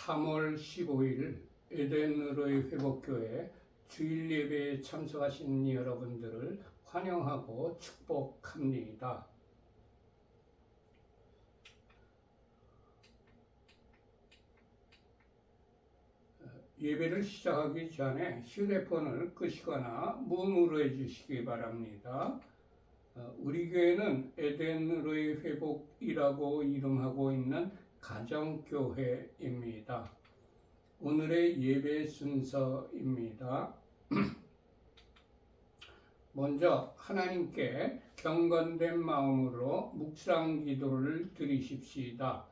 3월 15일 에덴으로의 회복교회 주일 예배에 참석하신 여러분들을 환영하고 축복합니다. 예배를 시작하기 전에 휴대폰을 끄시거나 무음으로 해주시기 바랍니다. 우리 교회는 에덴으로의 회복이라고 이름하고 있는 가정교회입니다. 오늘의 예배 순서입니다. 먼저 하나님께 경건된 마음으로 묵상 기도를 드리십시다.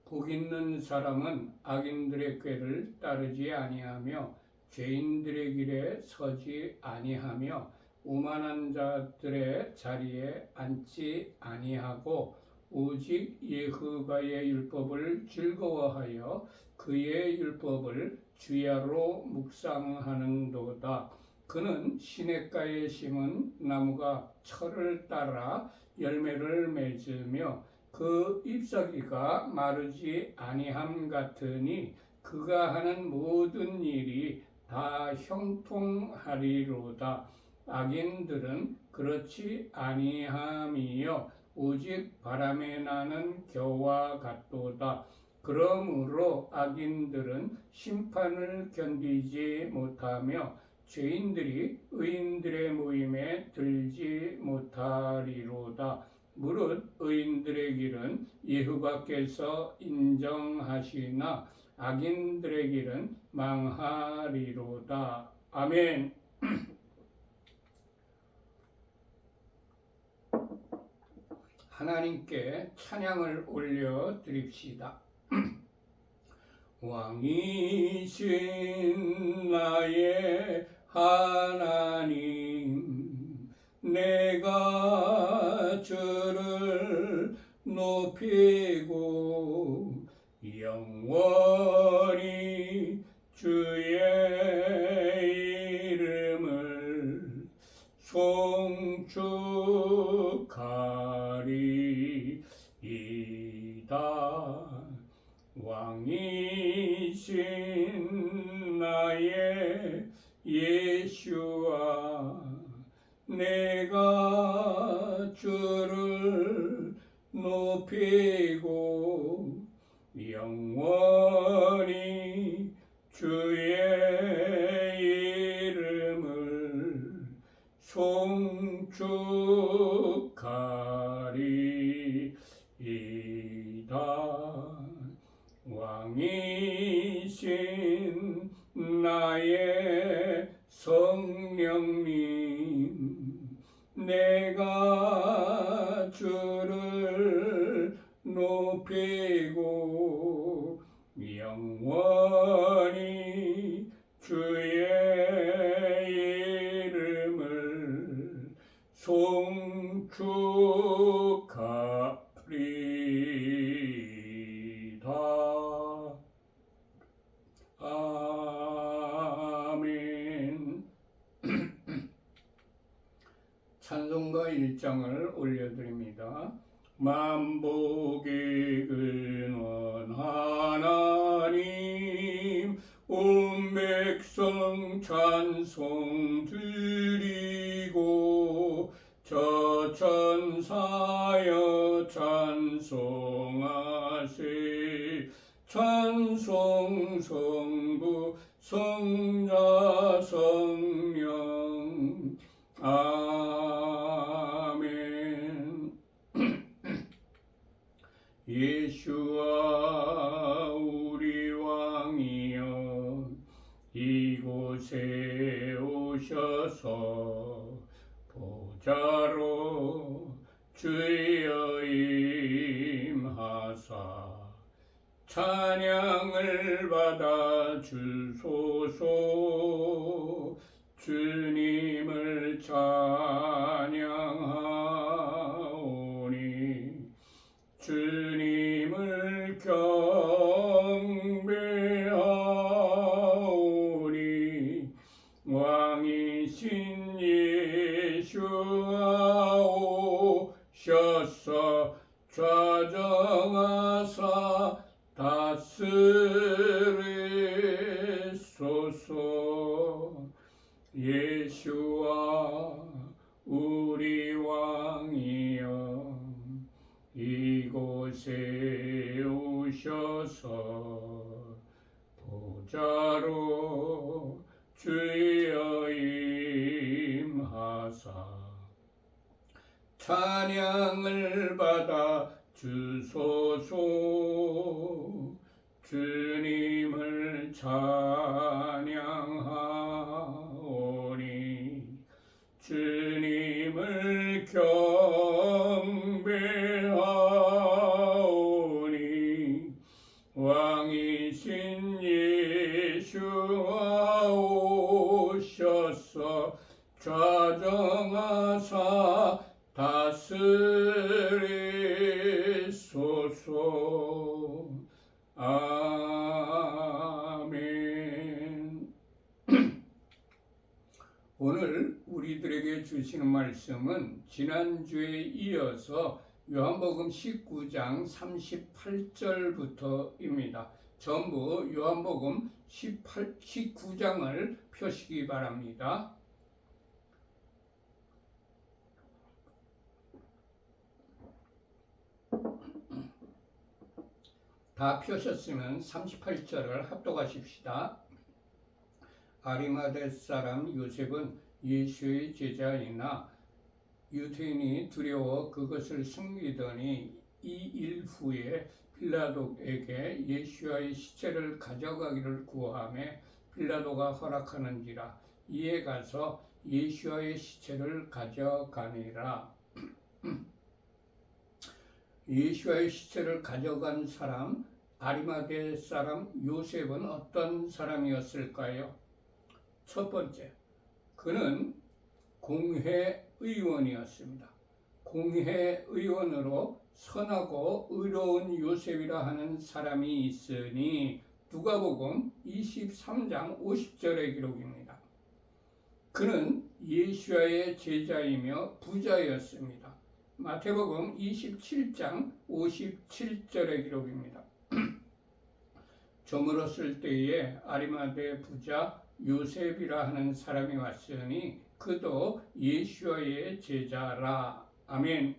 복 있는 사람은 악인들의 꾀를 따르지 아니하며 죄인들의 길에 서지 아니하며 오만한 자들의 자리에 앉지 아니하고 오직 여호와의 율법을 즐거워하여 그의 율법을 주야로 묵상하는도다. 그는 시냇가에 심은 나무가 철을 따라 열매를 맺으며 그 잎사귀가 마르지 아니함 같으니 그가 하는 모든 일이 다 형통하리로다. 악인들은 그렇지 아니함이요 오직 바람에 나는 겨와 같도다. 그러므로 악인들은 심판을 견디지 못하며 죄인들이 의인들의 모임에 들지 못하리로다. 무릇 의인들의 길은 여호와께서 인정하시나 악인들의 길은 망하리로다. 아멘. 하나님께 찬양을 올려 드립시다. 왕이신 나의 하나님, 내가 주를 높이고 영원히 주의 이름을 송축하리이다. 왕이신 나의 예수와 내가 주를 높이고 영원히 주의 이름을 송축하리이다. 왕이신 나의 성령님, 내가 주를 높이고 영원히 주의 이름을 송축하리이다. 아멘. 찬송가 1장을 올려드립니다. 만복의 근원 하나님, 온 백성 찬송 드리고 저 천사여 찬송하세. 찬송 성부 성자 성령. 아멘. 예수와 우리 왕이여 이곳에 오셔서 보좌로 주여 임하사 찬양을 받아 주소서. 주님을 찬양하오니 주님을 경배하오니 왕이신 예수가 오셔서 좌정하사 다스리소서. 예수와 우리 왕이여 이곳에 오셔서 보좌로 주여 임하사 찬양을 받아 주소서. 주님을 찬양하오니 주님을 경배하오니 왕이신 예수가 오셔서 좌정하사 다스리소서. 아멘. 오늘 우리들에게 주시는 말씀은 지난주에 이어서 요한복음 19장 38절부터입니다. 전부 요한복음 19장을 펴시기 바랍니다. 다 펴셨으면 38절을 합독하십시다. 아리마대 사람 요셉은 예수의 제자이나 유대인이 두려워 그것을 숨기더니 이 일 후에 빌라도에게 예수의 시체를 가져가기를 구하매 빌라도가 허락하는지라. 이에 가서 예수의 시체를 가져가니라. 예수의 시체를 가져간 사람, 아리마대 사람 요셉은 어떤 사람이었을까요? 첫 번째, 그는 공회의원이었습니다. 공회의원으로 선하고 의로운 요셉이라 하는 사람이 있으니 누가복음 23장 50절의 기록입니다. 그는 예수와의 제자이며 부자였습니다. 마태복음 27장 57절의 기록입니다. 저물었을 때에 아리마대 부자 요셉이라 하는 사람이 왔으니 그도 예수와의 제자라. 아멘.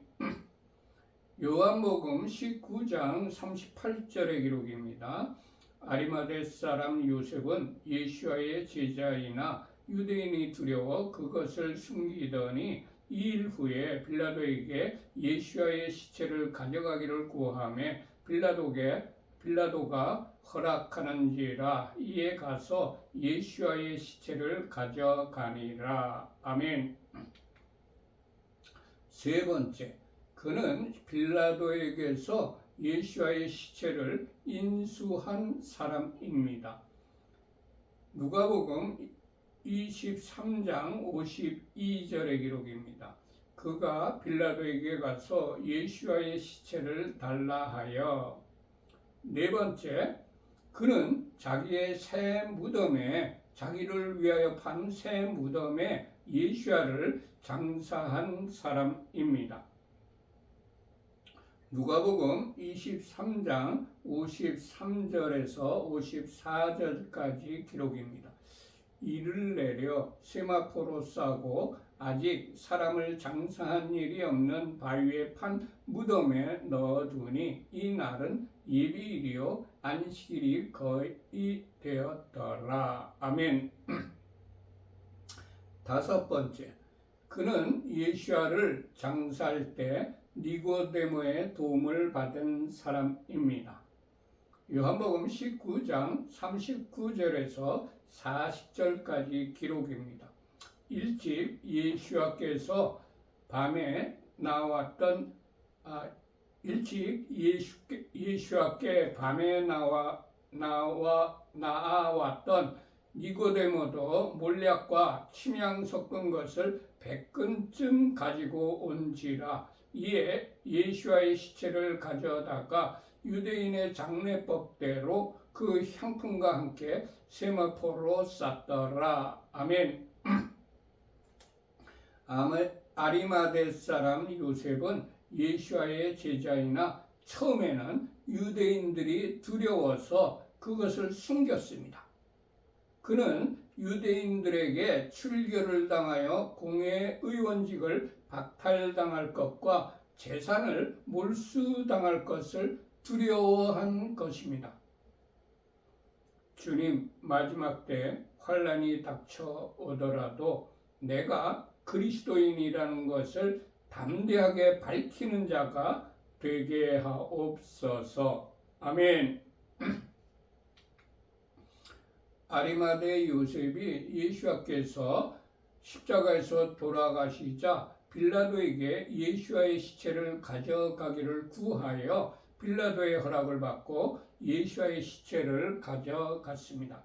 요한복음 19장 38절의 기록입니다. 아리마대 사람 요셉은 예수와의 제자이나 유대인이 두려워 그것을 숨기더니 2일 후에 빌라도에게 예수와의 시체를 가져가기를 구하매 빌라도가 허락하는지라. 이에 가서 예수와의 시체를 가져가니라. 아멘. 세 번째, 그는 빌라도에게서 예수와의 시체를 인수한 사람입니다. 누가복음 23장 52절의 기록입니다. 그가 빌라도에게 가서 예수와의 시체를 달라 하여. 네 번째, 그는 자기의 새 무덤에, 자기를 위하여 판 새 무덤에 예수와를 장사한 사람입니다. 누가복음 23장 53절에서 54절까지 기록입니다. 이를 내려 세마포로 싸고 아직 사람을 장사한 일이 없는 바위에 판 무덤에 넣어두니 이 날은 예비일이요 안식일이 거의 되었더라. 아멘. 다섯 번째, 그는 예수와를 장사할 때 니고데모의 도움을 받은 사람입니다. 요한복음 19장 39절에서 40절까지 기록입니다. 일찍 예수와께서 밤에 나왔던 예수와께 밤에 나아왔던 니고데모도 몰약과 침향 섞은 것을 100근쯤 가지고 온지라. 이에 예수와의 시체를 가져다가 유대인의 장례법대로 그 향품과 함께 세마포로 쌌더라. 아멘. 아리마대 사람 요셉은 예수와의 제자이나 처음에는 유대인들이 두려워서 그것을 숨겼습니다. 그는 유대인들에게 출교를 당하여 공회의원직을 박탈당할 것과 재산을 몰수당할 것을 두려워한 것입니다. 주님, 마지막 때 환난이 닥쳐오더라도 내가 그리스도인이라는 것을 담대하게 밝히는 자가 되게 하옵소서. 아멘. 아리마대 요셉이 예수와께서 십자가에서 돌아가시자 빌라도에게 예수와의 시체를 가져가기를 구하여 빌라도의 허락을 받고 예수와의 시체를 가져갔습니다.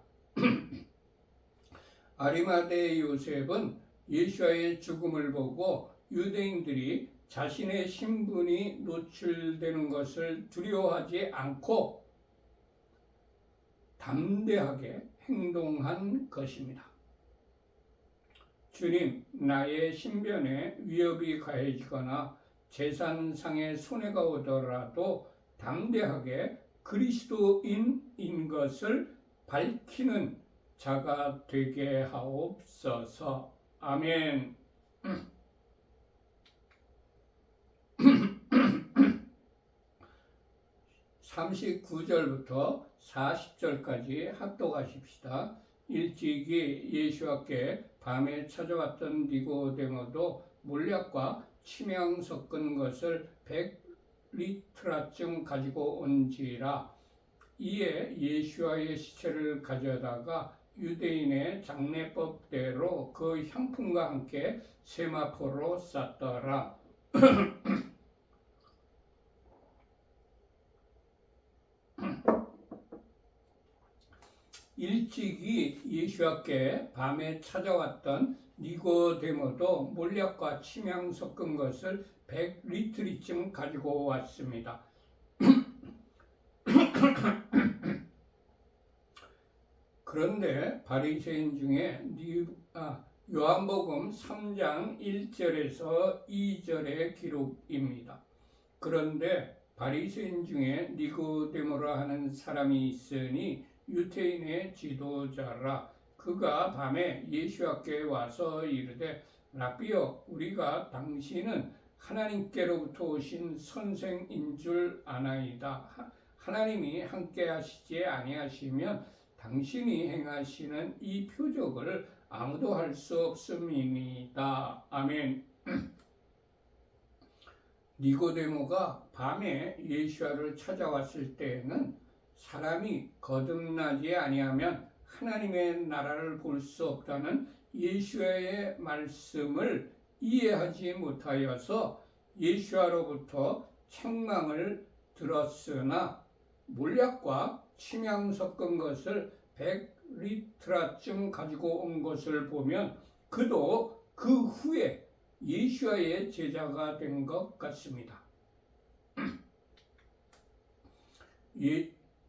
아리마대 요셉은 예수와의 죽음을 보고 유대인들이 자신의 신분이 노출되는 것을 두려워하지 않고 담대하게 행동한 것입니다. 주님, 나의 신변에 위협이 가해지거나 재산상의 손해가 오더라도 담대하게 그리스도인인 것을 밝히는 자가 되게 하옵소서. 아멘. 39절부터 40절까지 합독하십시다. 일찍이 예수와께 밤에 찾아왔던 니고데모도 몰약과 침향 섞은 것을 100리트라쯤 가지고 온지라. 이에 예수와의 시체를 가져다가 유대인의 장례법대로 그 향품과 함께 세마포로 쌌더라. 일찍이 예수와께 밤에 찾아왔던 니고데모도 몰약과 침향 섞은 것을 100리트리쯤 가지고 왔습니다. 그런데 바리새인 중에 요한복음 3장 1절에서 2절의 기록입니다. 그런데 바리새인 중에 니고데모라 하는 사람이 있으니 유대인의 지도자라. 그가 밤에 예수와께 와서 이르되 라비여, 우리가 당신은 하나님께로부터 오신 선생인 줄 아나이다. 하나님이 함께 하시지 아니하시면 당신이 행하시는 이 표적을 아무도 할 수 없음이니이다. 아멘. 니고데모가 밤에 예수와를 찾아왔을 때에는 사람이 거듭나지 아니하면 하나님의 나라를 볼 수 없다는 예수와의 말씀을 이해하지 못하여서 예수와로부터 책망을 들었으나 몰약과 침향 섞은 것을 100리트라쯤 가지고 온 것을 보면 그도 그 후에 예수와의 제자가 된 것 같습니다.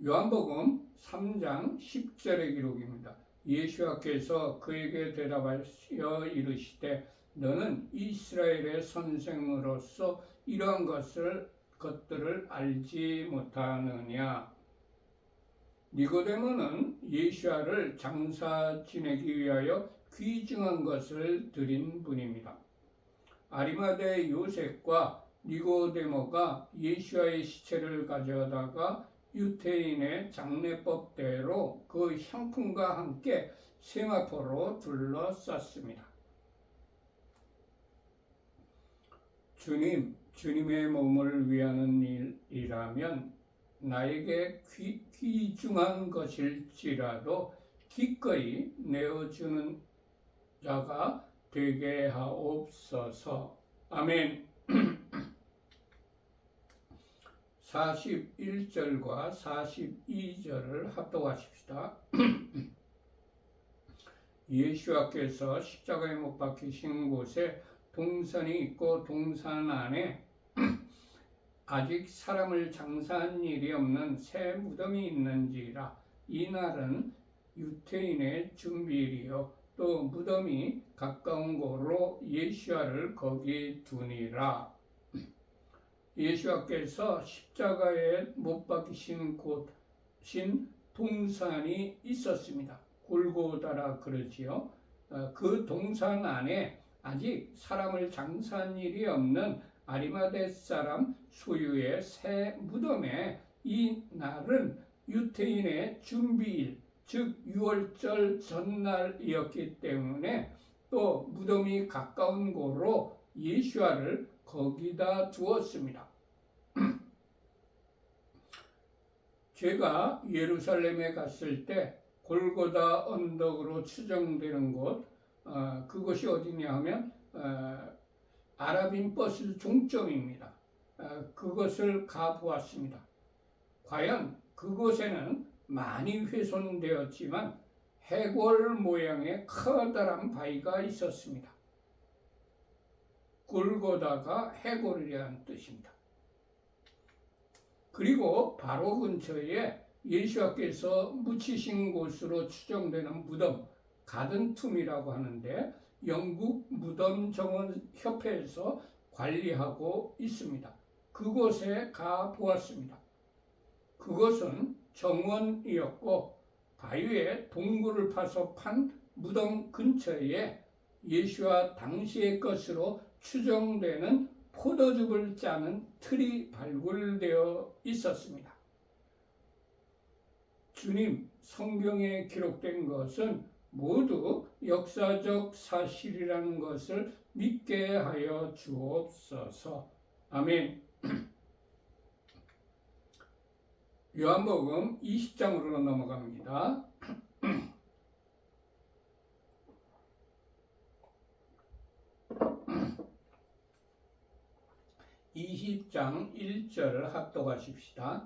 요한복음 3장 10절의 기록입니다. 예수와께서 그에게 대답하여 이르시되 너는 이스라엘의 선생으로서 이러한 것들을 알지 못하느냐. 니고데모는 예수와를 장사 지내기 위하여 귀중한 것을 드린 분입니다. 아리마대 요셉과 니고데모가 예수와의 시체를 가져다가 유대인의 장례법대로 그 향품과 함께 세마포로 둘러쌌습니다. 주님의 몸을 위하는 일이라면 나에게 귀중한 것일지라도 기꺼이 내어주는 자가 되게 하옵소서. 아멘. 41절과 42절을 합독하십시다. 예수와께서 십자가에 못 박히신 곳에 동산이 있고 동산 안에 아직 사람을 장사한 일이 없는 새 무덤이 있는지라. 이날은 유대인의 준비일이요 또 무덤이 가까운 고로 예수와를 거기 두니라. 예수께서 십자가에 못 박히신 곳인 동산이 있었습니다. 골고다라 그러지요. 그 동산 안에 아직 사람을 장사한 일이 없는 아리마대 사람 소유의 새 무덤에 이 날은 유태인의 준비일, 즉 유월절 전날이었기 때문에 또 무덤이 가까운 곳으로 예수와를 거기다 두었습니다. 제가 예루살렘에 갔을 때 골고다 언덕으로 추정되는 곳, 그것이 어디냐 하면 아랍인 버스 종점입니다. 그것을 가보았습니다. 과연 그곳에는 많이 훼손되었지만 해골 모양의 커다란 바위가 있었습니다. 골고다가 해골이라는 뜻입니다. 그리고 바로 근처에 예수께서 묻히신 곳으로 추정되는 무덤, 가든툼이라고 하는데 영국 무덤 정원 협회에서 관리하고 있습니다. 그곳에 가 보았습니다. 그것은 정원이었고 바위에 동굴을 파서 판 무덤 근처에 예수와 당시의 것으로 추정되는 포도즙을 짜는 틀이 발굴되어 있었습니다. 주님, 성경에 기록된 것은 모두 역사적 사실이라는 것을 믿게 하여 주옵소서. 아멘. 요한복음 20장으로 넘어갑니다. 20장 1절을 합독하십시다.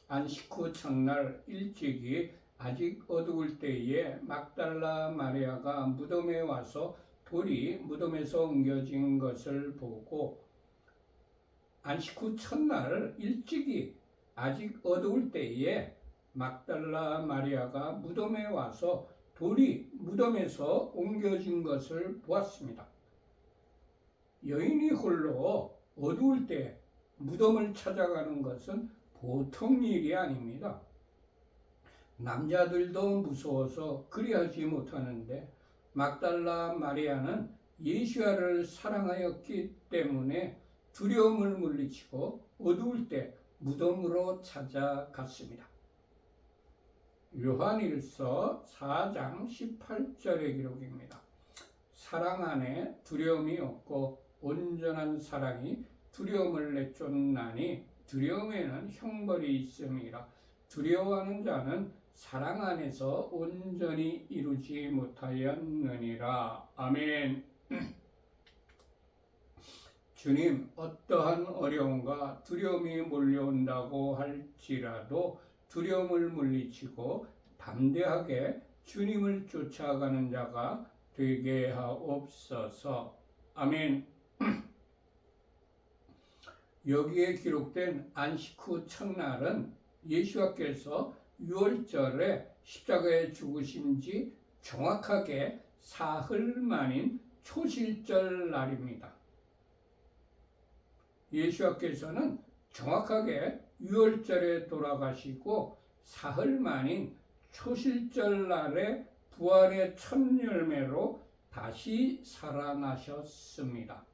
안식 후 첫날 일찍이 아직 어두울 때에 막달라 마리아가 무덤에 와서 돌이 무덤에서 옮겨진 것을 보고, 안식 후 첫날 일찍이 아직 어두울 때에 막달라 마리아가 무덤에 와서 돌이 무덤에서 옮겨진 것을 보았습니다. 여인이 홀로 어두울 때 무덤을 찾아가는 것은 보통 일이 아닙니다. 남자들도 무서워서 그리하지 못하는데 막달라 마리아는 예수야를 사랑하였기 때문에 두려움을 물리치고 어두울 때 무덤으로 찾아갔습니다. 요한일서 4장 18절의 기록입니다. 사랑 안에 두려움이 없고 온전한 사랑이 두려움을 내쫓나니 두려움에는 형벌이 있음이라. 두려워하는 자는 사랑 안에서 온전히 이루지 못하였느니라. 아멘. 주님, 어떠한 어려움과 두려움이 몰려온다고 할지라도 두려움을 물리치고 담대하게 주님을 쫓아가는 자가 되게 하옵소서. 아멘. 여기에 기록된 안식 후 첫날은 예수께서 유월절에 십자가에 죽으신 지 정확하게 사흘 만인 초실절 날입니다. 예수께서는 정확하게 유월절에 돌아가시고 사흘 만인 초실절 날에 부활의 첫 열매로 다시 살아나셨습니다.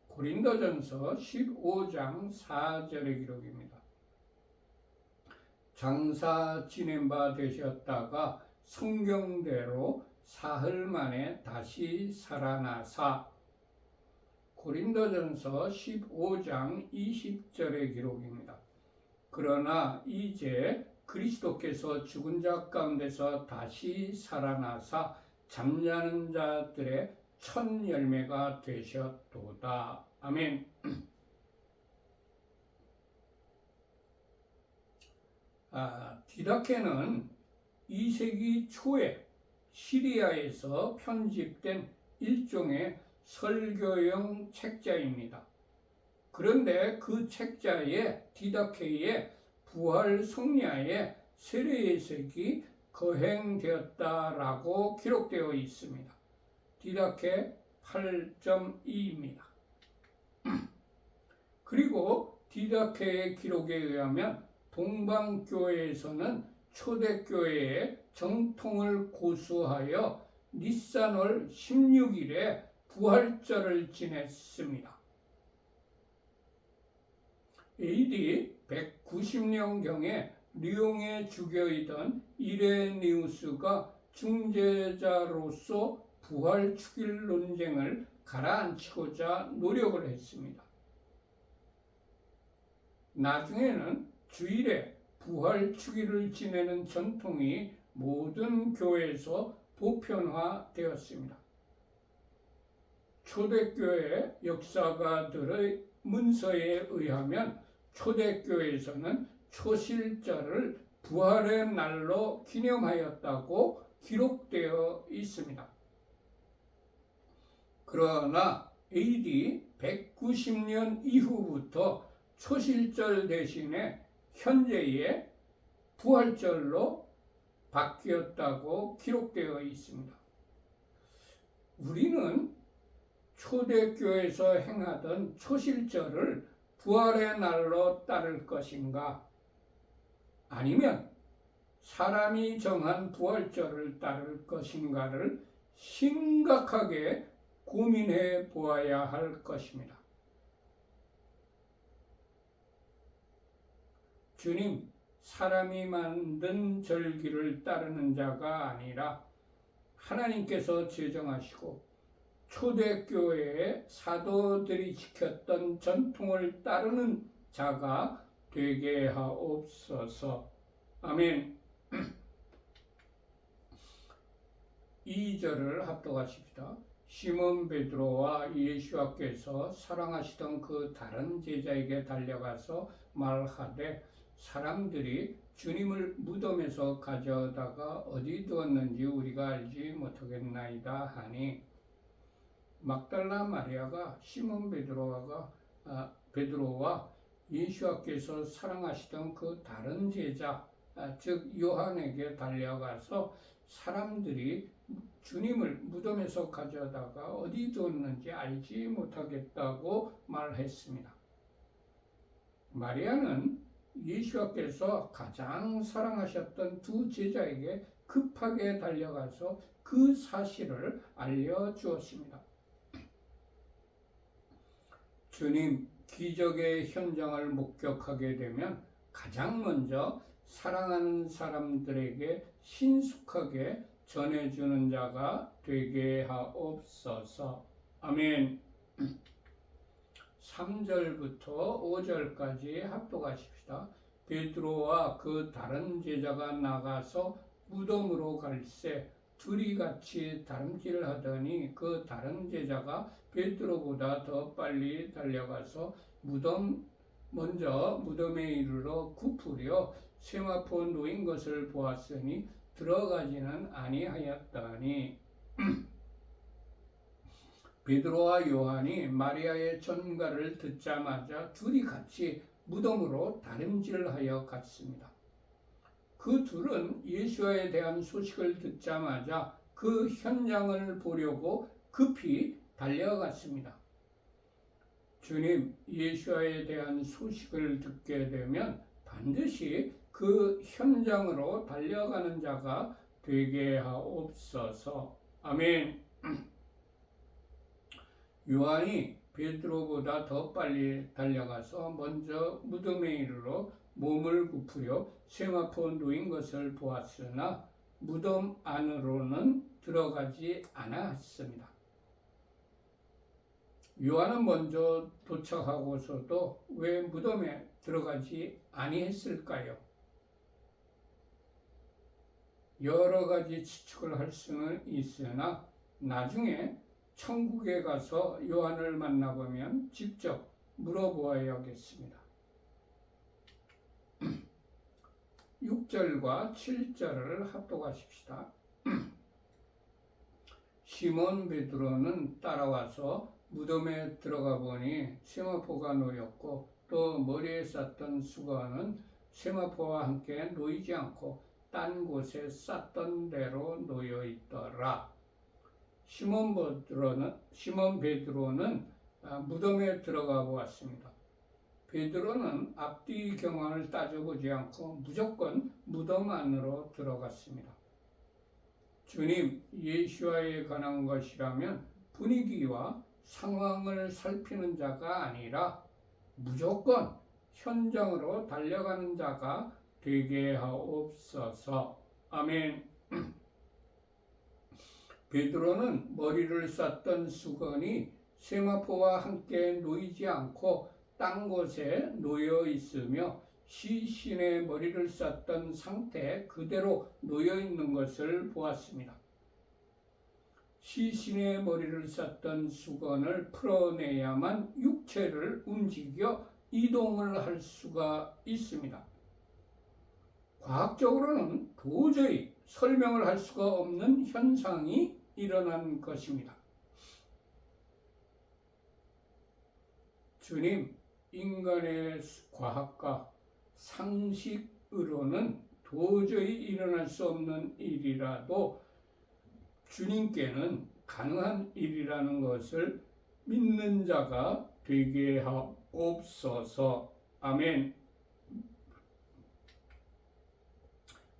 고린도전서 15장 4절의 기록입니다. 장사 지낸 바 되셨다가 성경대로 사흘 만에 다시 살아나사. 고린도전서 15장 20절의 기록입니다. 그러나 이제 그리스도께서 죽은 자 가운데서 다시 살아나사 잠자는 자들의 첫 열매가 되셨도다. 아멘. 디다케는 2세기 초에 시리아에서 편집된 일종의 설교용 책자입니다. 그런데 그 책자에 디다케의 부활 성리아의 세례예색이 거행되었다라고 기록되어 있습니다. 디다케 8.2입니다. 그리고 디다케의 기록에 의하면 동방교회에서는 초대교회의 정통을 고수하여 니산월 16일에 부활절을 지냈습니다. AD 190년경에 리옹에 죽여있던 이레니우스가 중재자로서 부활 축일 논쟁을 가라앉히고자 노력을 했습니다. 나중에는 주일에 부활 축일을 지내는 전통이 모든 교회에서 보편화되었습니다. 초대교회 역사가들의 문서에 의하면 초대교회에서는 초실절을 부활의 날로 기념하였다고 기록되어 있습니다. 그러나 AD 190년 이후부터 초실절 대신에 현재의 부활절로 바뀌었다고 기록되어 있습니다. 우리는 초대교회에서 행하던 초실절을 부활의 날로 따를 것인가? 아니면 사람이 정한 부활절을 따를 것인가를 심각하게 고민해 보아야 할 것입니다. 주님, 사람이 만든 절기를 따르는 자가 아니라 하나님께서 제정하시고 초대교회의 사도들이 지켰던 전통을 따르는 자가 되게 하옵소서. 아멘. 2절을 합독하십시다. 시몬 베드로와 예수께서 사랑하시던 그 다른 제자에게 달려가서 말하되 사람들이 주님을 무덤에서 가져다가 어디 두었는지 우리가 알지 못하겠나이다 하니 막달라 마리아가 시몬 베드로와 예수께서 사랑하시던 그 다른 제자 즉 요한에게 달려가서 사람들이 주님을 무덤에서 가져다가 어디 두었는지 알지 못하겠다고 말했습니다. 마리아는 예수께서 가장 사랑하셨던 두 제자에게 급하게 달려가서 그 사실을 알려주었습니다. 주님 기적의 현장을 목격하게 되면 가장 먼저 사랑하는 사람들에게 신속하게 전해주는 자가 되게 하옵소서. 아멘. 3절부터 5절까지 합독하십시다. 베드로와 그 다른 제자가 나가서 무덤으로 갈새 둘이 같이 다름질하더니 그 다른 제자가 베드로보다 더 빨리 달려가서 먼저 무덤에 이르러 굽으려 세마포 놓인 것을 보았으니 들어가지는 아니하였더니 베드로와 요한이 마리아의 전가를 듣자마자 둘이 같이 무덤으로 다름질하여 갔습니다. 그 둘은 예수에 대한 소식을 듣자마자 그 현장을 보려고 급히 달려갔습니다. 주님, 예수에 대한 소식을 듣게 되면 반드시 그 현장으로 달려가는 자가 되게 하옵소서. 아멘. 요한이 베드로보다 더 빨리 달려가서 먼저 무덤에 이르러 몸을 굽으려 세마포 놓인 것을 보았으나 무덤 안으로는 들어가지 않았습니다. 요한은 먼저 도착하고서도 왜 무덤에 들어가지 아니했을까요? 여러 가지 추측을 할 수는 있으나 나중에 천국에 가서 요한을 만나보면 직접 물어보아야겠습니다. 6절과 7절을 합독하십시다. 시몬 베드로는 따라와서 무덤에 들어가 보니 세마포가 놓였고 또 머리에 쌌던 수건은 세마포와 함께 놓이지 않고 딴 곳에 쌌던 대로 놓여 있더라. 시몬 베드로는 무덤에 들어가 보았습니다. 베드로는 앞뒤 경황을 따져보지 않고 무조건 무덤 안으로 들어갔습니다. 주님 예수와에 관한 것이라면 분위기와 상황을 살피는 자가 아니라 무조건 현장으로 달려가는 자가 되게 하옵소서. 아멘. 베드로는 머리를 쌌던 수건이 세마포와 함께 놓이지 않고 딴 곳에 놓여 있으며 시신의 머리를 쌌던 상태 그대로 놓여 있는 것을 보았습니다. 시신의 머리를 쌌던 수건을 풀어내야만 육체를 움직여 이동을 할 수가 있습니다. 과학적으로는 도저히 설명을 할 수가 없는 현상이 일어난 것입니다. 주님, 인간의 과학과 상식으로는 도저히 일어날 수 없는 일이라도 주님께는 가능한 일이라는 것을 믿는 자가 되게 하옵소서. 아멘.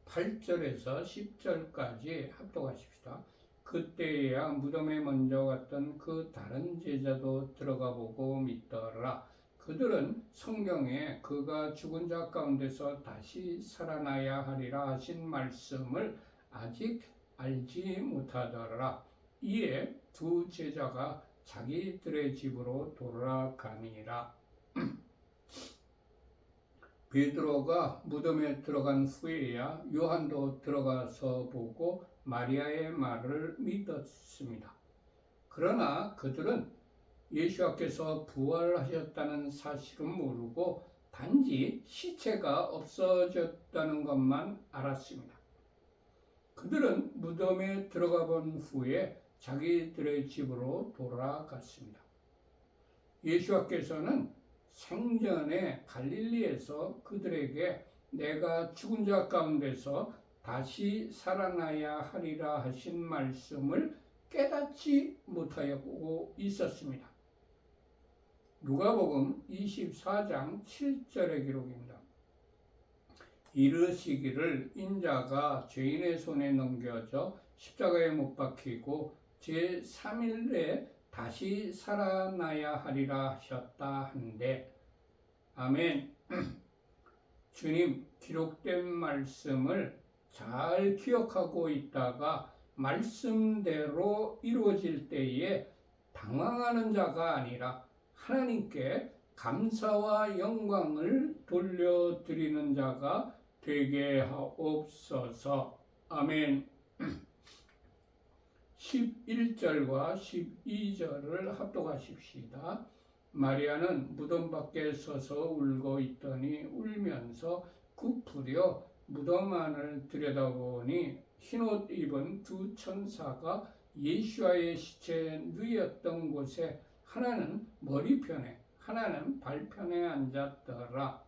8절에서 10절까지 합독하십시다. 그때야 무덤에 먼저 갔던 그 다른 제자도 들어가 보고 믿더라. 그들은 성경에 그가 죽은 자 가운데서 다시 살아나야 하리라 하신 말씀을 아직 알지 못하더라. 이에 두 제자가 자기들의 집으로 돌아가니라. 베드로가 무덤에 들어간 후에야 요한도 들어가서 보고 마리아의 말을 믿었습니다. 그러나 그들은 예수께서 부활하셨다는 사실은 모르고 단지 시체가 없어졌다는 것만 알았습니다. 그들은 무덤에 들어가 본 후에 자기들의 집으로 돌아갔습니다. 예수께서는 생전에 갈릴리에서 그들에게 내가 죽은 자 가운데서 다시 살아나야 하리라 하신 말씀을 깨닫지 못하고 있었습니다. 누가복음 24장 7절의 기록입니다. 이르시기를 인자가 죄인의 손에 넘겨져 십자가에 못 박히고 제3일에 다시 살아나야 하리라 하셨다 한데 아멘. 주님 기록된 말씀을 잘 기억하고 있다가 말씀대로 이루어질 때에 당황하는 자가 아니라 하나님께 감사와 영광을 돌려드리는 자가 되게 하옵소서. 아멘. 11절과 12절을 합독하십시다. 마리아는 무덤 밖에 서서 울고 있더니 울면서 굽으려 무덤 안을 들여다보니 흰옷 입은 두 천사가 예수와의 시체에 누였던 곳에 하나는 머리편에 하나는 발편에 앉았더라.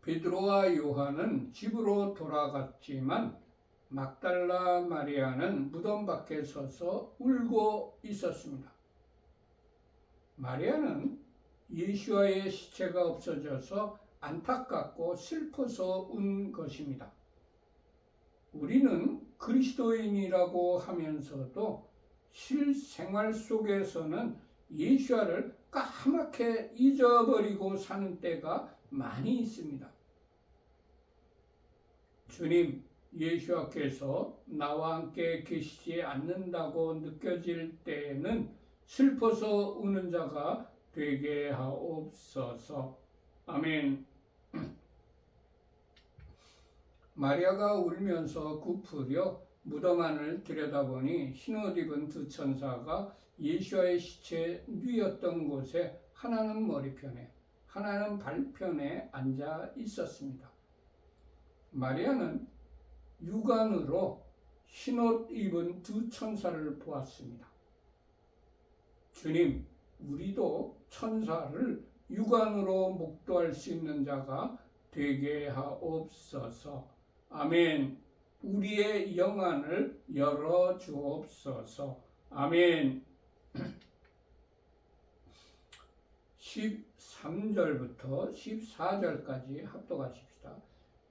베드로와 요한은 집으로 돌아갔지만 막달라 마리아는 무덤 밖에 서서 울고 있었습니다. 마리아는 예수와의 시체가 없어져서 안타깝고 슬퍼서 운 것입니다. 우리는 그리스도인이라고 하면서도 실생활 속에서는 예수와를 까맣게 잊어버리고 사는 때가 많이 있습니다. 주님, 예수께서 나와 함께 계시지 않는다고 느껴질 때에는 슬퍼서 우는 자가 되게 하옵소서. 아멘. 마리아가 울면서 굽으려 무덤 안을 들여다보니 흰옷 입은 두 천사가 예수와의 시체에 누였던 곳에 하나는 머리편에 하나는 발편에 앉아 있었습니다. 마리아는 육안으로 흰옷 입은 두 천사를 보았습니다. 주님, 우리도 천사를 육안으로 목도할 수 있는 자가 되게 하옵소서. 아멘. 우리의 영안을 열어 주옵소서. 아멘. 13절부터 14절까지 합독하십시다.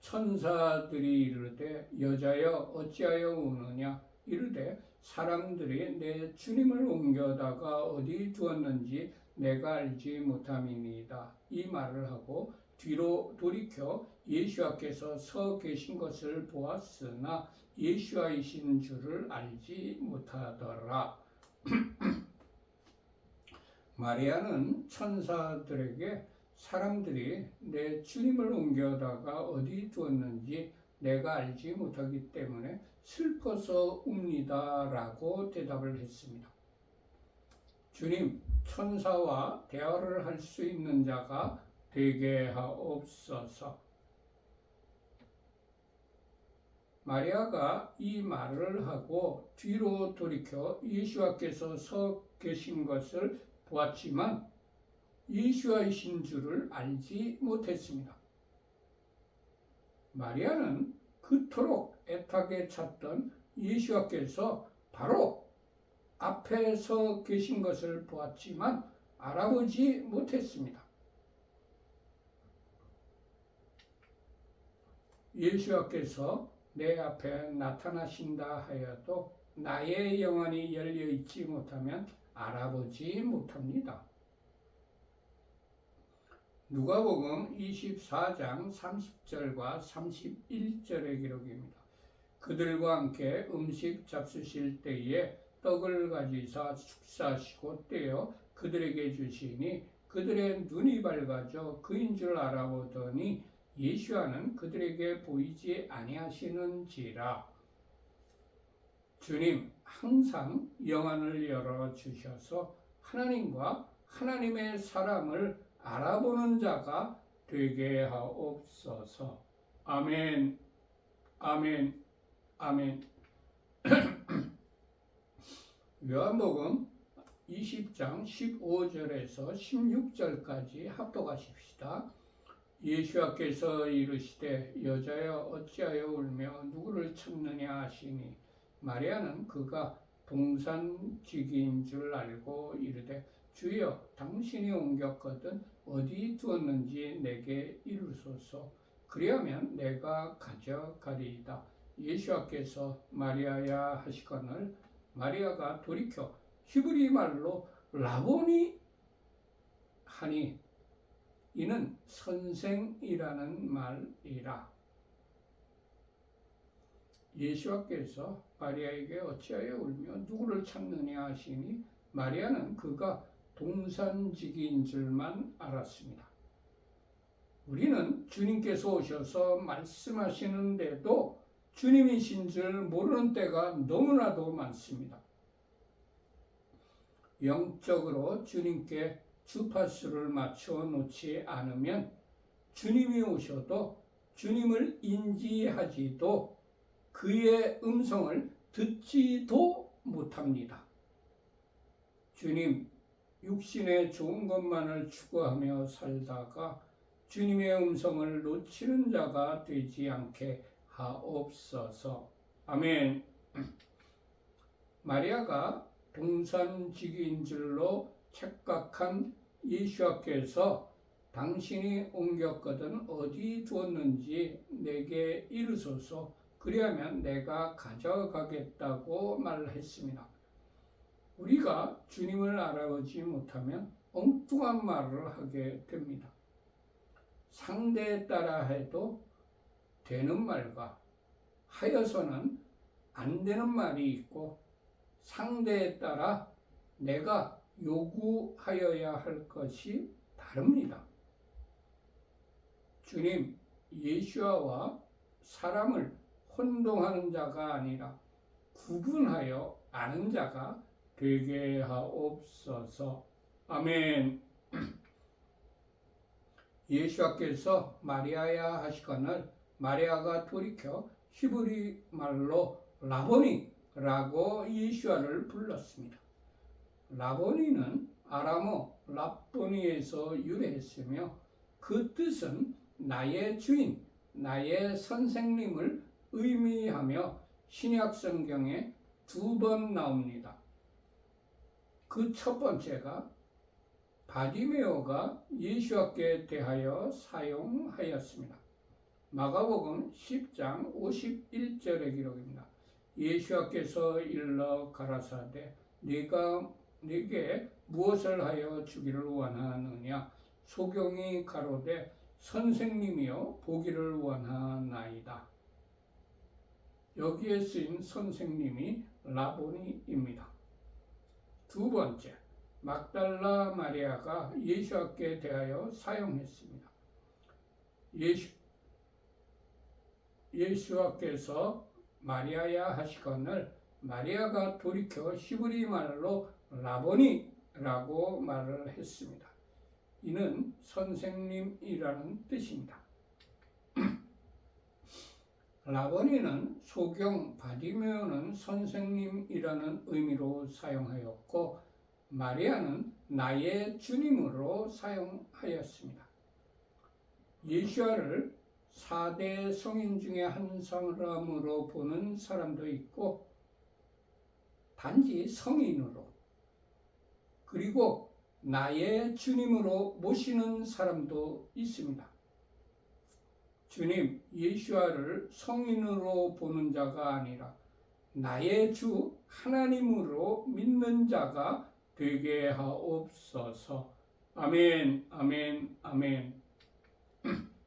천사들이 이르되 여자여 어찌하여 우느냐 이르되 사람들이 내 주님을 옮겨다가 어디 두었는지 내가 알지 못함이니이다. 이 말을 하고 뒤로 돌이켜 예수께서 서 계신 것을 보았으나 예수이신 줄을 알지 못하더라. 마리아는 천사들에게 사람들이 내 주님을 옮겨다가 어디 두었는지 내가 알지 못하기 때문에 슬퍼서 웁니다 라고 대답을 했습니다. 주님, 천사와 대화를 할 수 있는 자가 되게 하옵소서. 마리아가 이 말을 하고 뒤로 돌이켜 예수께서 서 계신 것을 보았지만 예수이신 줄을 알지 못했습니다. 마리아는 그토록 애타게 찾던 예수께서 바로 앞에 서 계신 것을 보았지만 알아보지 못했습니다. 예수께서 내 앞에 나타나신다 하여도 나의 영혼이 열려 있지 못하면 알아보지 못합니다. 누가복음 24장 30절과 31절의 기록입니다. 그들과 함께 음식 잡수실 때에 떡을 가지사 축사하시고 떼어 그들에게 주시니 그들의 눈이 밝아져 그인 줄 알아보더니 예수와는 그들에게 보이지 아니하시는지라. 주님 항상 영안을 열어주셔서 하나님과 하나님의 사람을 알아보는 자가 되게 하옵소서. 아멘, 아멘, 아멘. 요한복음 20장 15절에서 16절까지 합독하십시다. 예수께서 이르시되 여자여 어찌하여 울며 누구를 찾느냐 하시니 마리아는 그가 동산지기인 줄 알고 이르되 주여 당신이 옮겼거든 어디 두었는지 내게 이르소서. 그리하면 내가 가져가리이다. 예수께서 마리아야 하시거늘 마리아가 돌이켜 히브리 말로 라보니 하니 이는 선생이라는 말이라. 예수께서 마리아에게 어찌하여 울며 누구를 찾느냐 하시니 마리아는 그가 동산지기인 줄만 알았습니다. 우리는 주님께서 오셔서 말씀하시는데도 주님이신 줄 모르는 때가 너무나도 많습니다. 영적으로 주님께 주파수를 맞춰 놓지 않으면 주님이 오셔도 주님을 인지하지도 그의 음성을 듣지도 못합니다. 주님, 육신의 좋은 것만을 추구하며 살다가 주님의 음성을 놓치는 자가 되지 않게 하옵소서. 아멘. 마리아가 동산지기인 줄로 착각한 예수께서 당신이 옮겼거든 어디 두었는지 내게 이르소서. 그리하면 내가 가져가겠다고 말했습니다. 우리가 주님을 알아보지 못하면 엉뚱한 말을 하게 됩니다. 상대에 따라 해도 되는 말과 하여서는 안 되는 말이 있고 상대에 따라 내가 요구하여야 할 것이 다릅니다. 주님, 예수와 사람을 혼동하는 자가 아니라 구분하여 아는 자가 되게 하옵소서. 아멘. 예수께서 마리아야 하시거늘 마리아가 돌이켜 히브리 말로 라보니라고 예수를 불렀습니다. 라보니는 아람어 랍보니에서 유래했으며 그 뜻은 나의 주인, 나의 선생님을 의미하며 신약 성경에 2번 나옵니다. 그 첫 번째가 바디메오가 예수께 대하여 사용하였습니다. 마가복음 10장 51절의 기록입니다. 예수께서 일러 가라사대 네가 내게 무엇을 하여 주기를 원하느냐? 소경이 가로되 선생님이여 보기를 원하나이다. 여기에 쓰인 선생님이 라보니입니다. 두 번째, 막달라 마리아가 예수께 대하여 사용했습니다. 예수께서 마리아야 하시거늘 마리아가 돌이켜 히브리 말로 라보니라고 말을 했습니다. 이는 선생님이라는 뜻입니다. 라보니는 소경, 바디메오는 선생님이라는 의미로 사용하였고 마리아는 나의 주님으로 사용하였습니다. 예수를 4대 성인 중에 한 사람으로 보는 사람도 있고 단지 성인으로 그리고 나의 주님으로 모시는 사람도 있습니다. 주님 예수를 성인으로 보는 자가 아니라 나의 주 하나님으로 믿는 자가 되게 하옵소서. 아멘, 아멘, 아멘.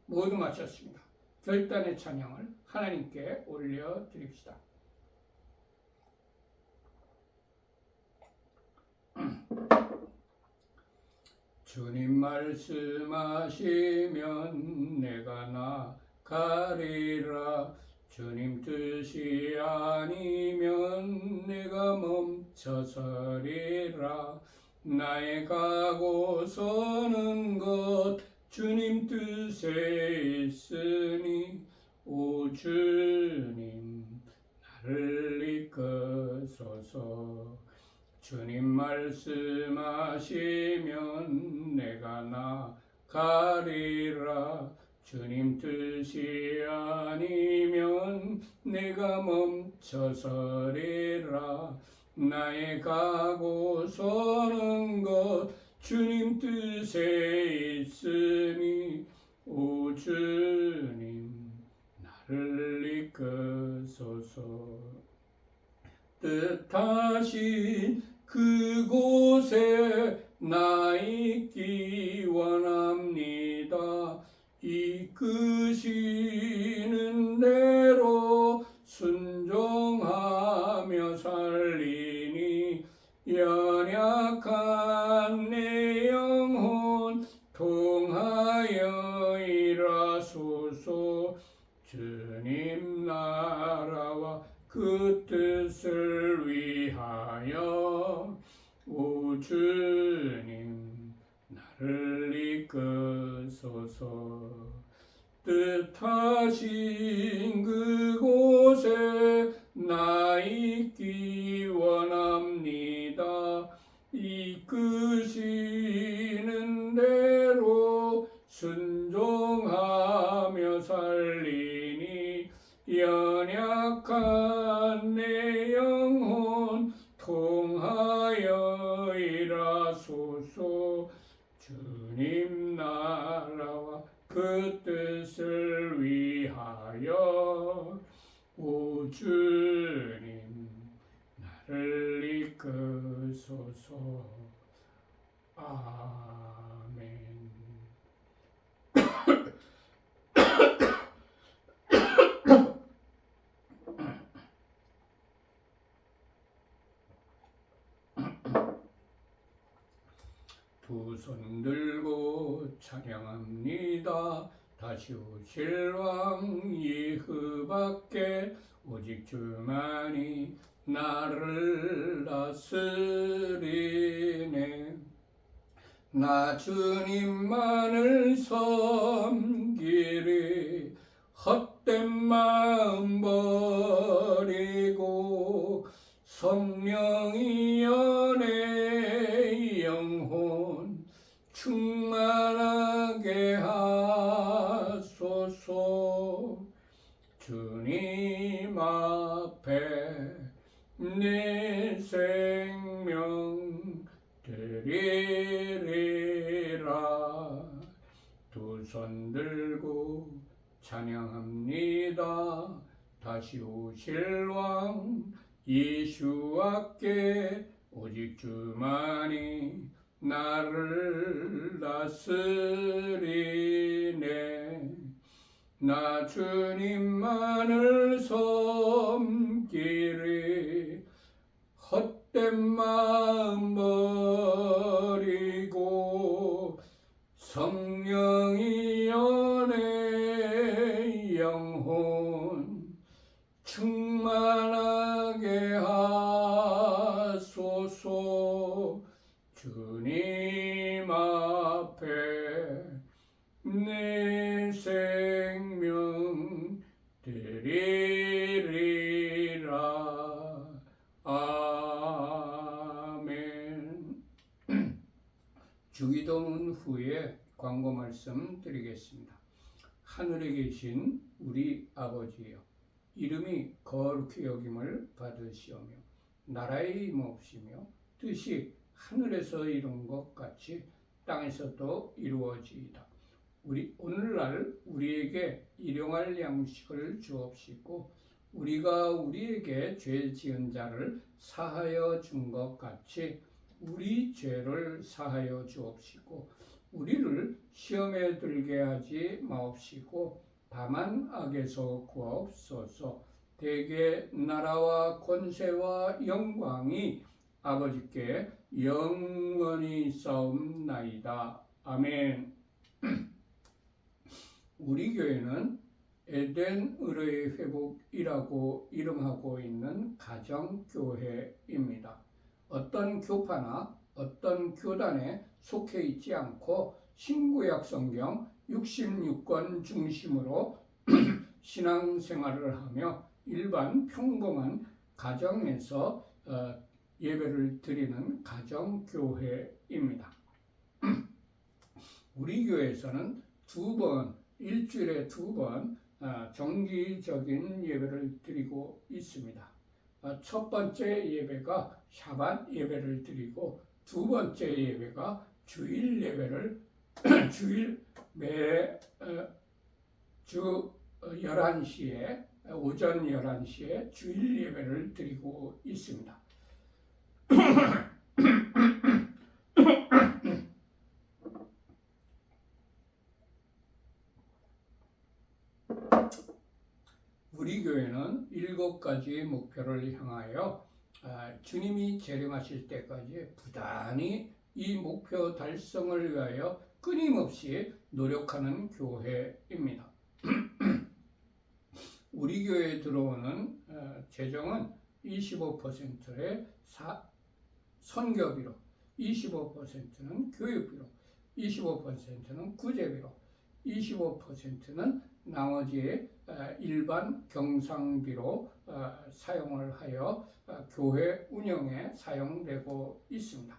모두 마쳤습니다. 결단의 찬양을 하나님께 올려드립시다. 주님 말씀하시면 내가 나가리라. 주님 뜻이 아니면 내가 멈춰서리라. 나의 가고 서는 것 주님 뜻에 있으니 오 주님 나를 이끄소서. 주님 말씀하시면 내가 나가리라. 주님 뜻이 아니면 내가 멈춰서리라. 나의 가고 서는 것 주님 뜻에 있으니 오 주님 나를 이끄소서. 뜻하신 그곳에 나 있기 원합니다. 이끄시는 대로 순종하며 살리니 연약한 내 영혼 통하여 일하소서. 주님 나라와 그 뜻을 위하여 오 주님 나를 이끄소서. 뜻하신 그곳에 나 있기 원합니다. 이끄시는 대로 순종하며 살리니 연약한 내 영혼 통하여 일하소서. 주님 나라와 그 뜻을 위하여 오 주님 나를 이끄소서. 아멘. 두 손 들고 찬양합니다. 다시 오실 왕 예수밖에 오직 주만이 나를 다스리네. 나 주님만을 섬기리. 헛된 마음 버리고 성령이여 내 영혼 충만하게 하소서. 주님 앞에 내 생명 드리리. 손 들고 찬양합니다. 다시 오실 왕 예수께 오직 주만이 나를 다스리네. 나 주님만을 섬기리. 헛된 마음 버리고 성령이 연애 영혼 충만하게 하소서. 주님 앞에 내 생명 드리리라. 아멘. 주기도문 후에 광고 말씀 드리겠습니다. 하늘에 계신 우리 아버지여, 이름이 거룩히 여김을 받으시오며 나라의 임옵시며 뜻이 하늘에서 이룬 것 같이 땅에서도 이루어지이다. 오늘날 우리에게 일용할 양식을 주옵시고 우리가 우리에게 죄 지은 자를 사하여 준 것 같이 우리 죄를 사하여 주옵시고 우리를 시험에 들게 하지 마옵시고 다만 악에서 구하옵소서. 대개 나라와 권세와 영광이 아버지께 영원히 있사옵나이다. 아멘. 우리 교회는 에덴 의뢰의 회복이라고 이름하고 있는 가정교회입니다. 어떤 교파나 어떤 교단에 속해 있지 않고 신구약 성경 66권 중심으로 신앙생활을 하며 일반 평범한 가정에서 예배를 드리는 가정교회입니다. 우리 교회에서는 일주일에 두 번 정기적인 예배를 드리고 있습니다. 첫 번째 예배가 샤bat 예배를 드리고 두 번째 예배가 주일 예배를 매주 11시에 오전 11시에 주일 예배를 드리고 있습니다. 우리 교회는 7가지 목표를 향하여 주님이 재림하실 때까지 부단히 이 목표 달성을 위하여 끊임없이 노력하는 교회입니다. 우리 교회에 들어오는 재정은 25%의 선교비로, 25%는 교육비로, 25%는 구제비로, 25%는 나머지 일반 경상비로 사용을 하여 교회 운영에 사용되고 있습니다.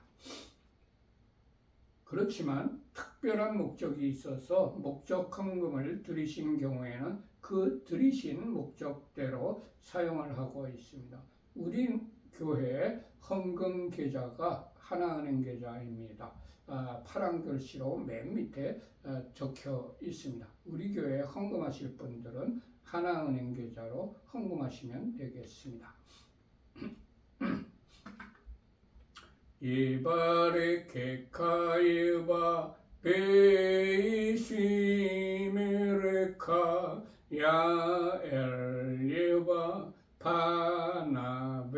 그렇지만 특별한 목적이 있어서 목적 헌금을 들이신 경우에는 그 들이신 목적대로 사용을 하고 있습니다. 우리 교회의 헌금 계좌가 하나은행 계좌입니다. 파란 글씨로 맨 밑에 적혀 있습니다. 우리 교회에 헌금하실 분들은 하나은행 계좌로 헌금하시면 되겠습니다. 이바레 케카이바 베이시메레카 야엘리바 파나벨레카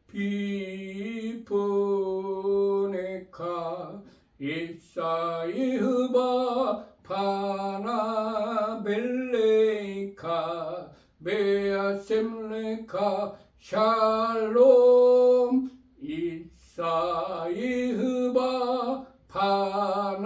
비포네카 이사이흐바 파나벨레카 베아셈레카 샬롬 이사이흐바 파나벨레카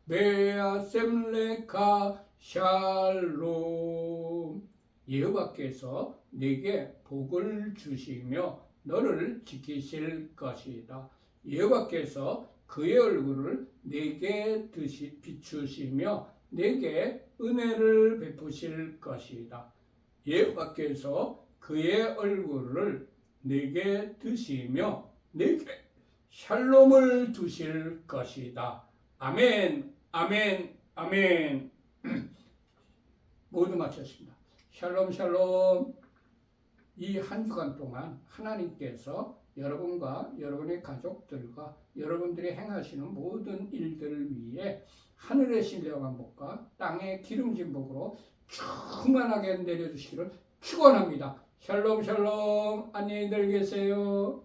베아셈레카 샬롬. 여호와께서 네게 복을 주시며 너를 지키실 것이다. 여호와께서 그의 얼굴을 네게 비추시며 네게 은혜를 베푸실 것이다. 여호와께서 그의 얼굴을 네게 드시며 네게 샬롬을 두실 것이다. 아멘, 아멘, 아멘. 모두 마쳤습니다. 샬롬, 샬롬. 이 한 주간 동안 하나님께서 여러분과 여러분의 가족들과 여러분들이 행하시는 모든 일들을 위해 하늘의 신령한 복과 땅의 기름진 복으로 충만하게 내려주시기를 축원합니다. 샬롬 샬롬. 안녕히들 계세요.